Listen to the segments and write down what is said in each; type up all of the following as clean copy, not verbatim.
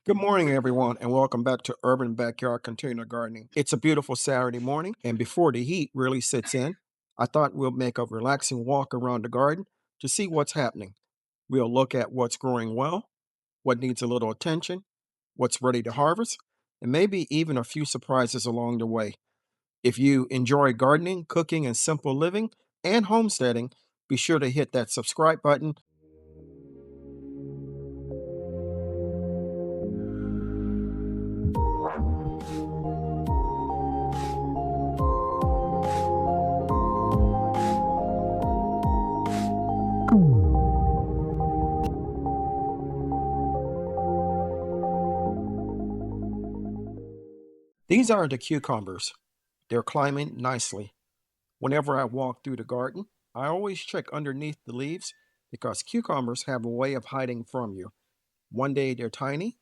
Good morning, everyone, and welcome back to Urban Backyard Container Gardening. It's a beautiful Saturday morning, and before the heat really sets in, I thought we'll make a relaxing walk around the garden to see what's happening. We'll look at what's growing well, what needs a little attention, what's ready to harvest, and maybe even a few surprises along the way. If you enjoy gardening, cooking, and simple living and homesteading, be sure to hit that subscribe button. These are the cucumbers. They're climbing nicely. Whenever I walk through the garden, I always check underneath the leaves because cucumbers have a way of hiding from you. One day they're tiny,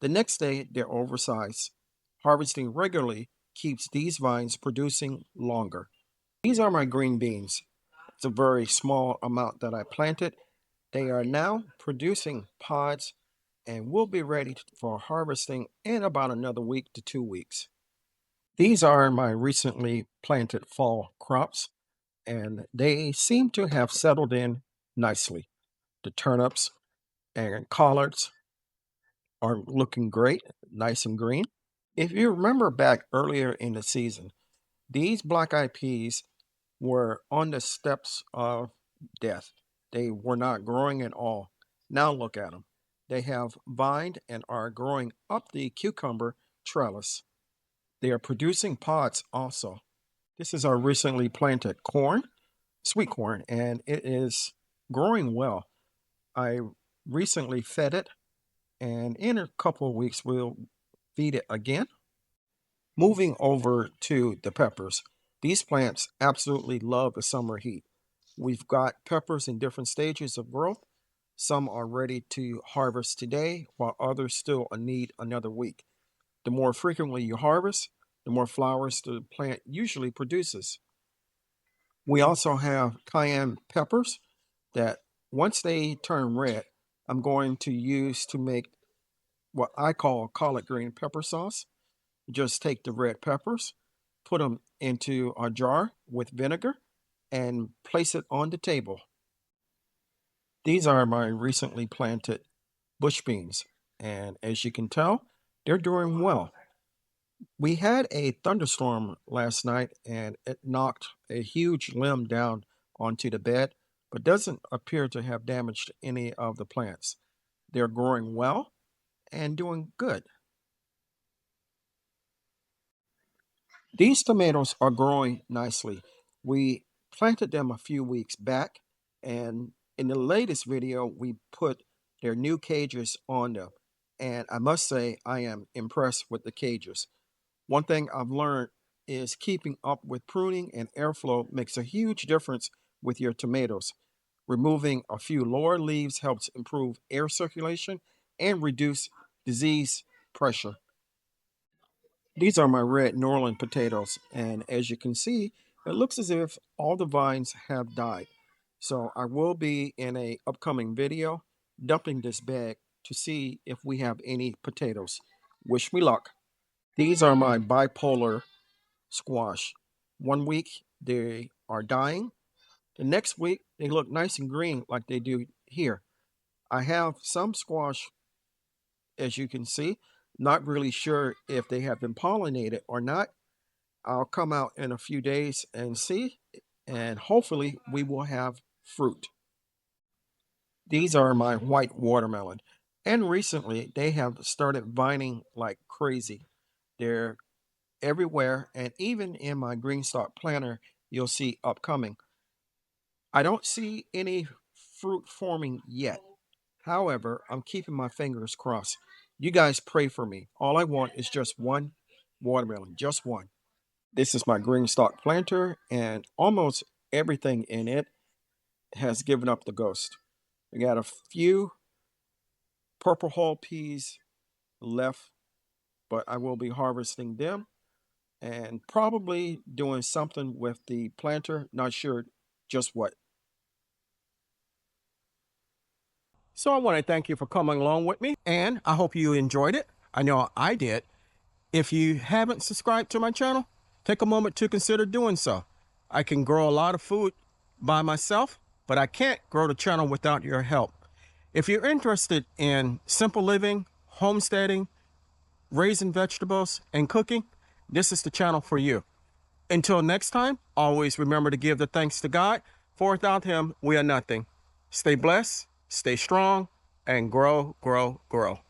the next day they're oversized. Harvesting regularly keeps these vines producing longer. These are my green beans. It's a very small amount that I planted. They are now producing pods and will be ready for harvesting in about another week to 2 weeks. These are my recently planted fall crops, and they seem to have settled in nicely. The turnips and collards are looking great, nice and green. If you remember back earlier in the season, these black eyed peas were on the steps of death. They were not growing at all. Now look at them. They have vined and are growing up the cucumber trellis. They are producing pods also. This is our recently planted corn, sweet corn, and it is growing well. I recently fed it, and in a couple of weeks, we'll feed it again. Moving over to the peppers, these plants absolutely love the summer heat. We've got peppers in different stages of growth. Some are ready to harvest today, while others still need another week. The more frequently you harvest, the more flowers the plant usually produces. We also have cayenne peppers that once they turn red, I'm going to use to make what I call collard green pepper sauce. Just take the red peppers, put them into a jar with vinegar, and place it on the table. These are my recently planted bush beans, and as you can tell, they're doing well. We had a thunderstorm last night and it knocked a huge limb down onto the bed, but doesn't appear to have damaged any of the plants. They're growing well and doing good. These tomatoes are growing nicely. We planted them a few weeks back, and in the latest video, we put their new cages on them. And I must say, I am impressed with the cages. One thing I've learned is keeping up with pruning and airflow makes a huge difference with your tomatoes. Removing a few lower leaves helps improve air circulation and reduce disease pressure. These are my red Norland potatoes, and as you can see, it looks as if all the vines have died. So I will be in a upcoming video dumping this bag to see if we have any potatoes. Wish me luck. These are my bipolar squash. One week they are dying. The next week they look nice and green like they do here. I have some squash, as you can see, not really sure if they have been pollinated or not. I'll come out in a few days and see, and hopefully we will have fruit. These are my white watermelon. And recently they have started vining like crazy. They're everywhere, and even in my green stalk planter, you'll see upcoming. I don't see any fruit forming yet. However, I'm keeping my fingers crossed. You guys pray for me. All I want is just one watermelon, just one. This is my green stalk planter, and almost everything in it has given up the ghost. We got a few purple hull peas left, but I will be harvesting them and probably doing something with the planter, not sure just what. So I want to thank you for coming along with me, and I hope you enjoyed it. I know I did. If you haven't subscribed to my channel, take a moment to consider doing so. I can grow a lot of food by myself, but I can't grow the channel without your help. If you're interested in simple living, homesteading, raising vegetables, and cooking, this is the channel for you. Until next time, always remember to give the thanks to God, for without Him, we are nothing. Stay blessed, stay strong, and grow, grow, grow.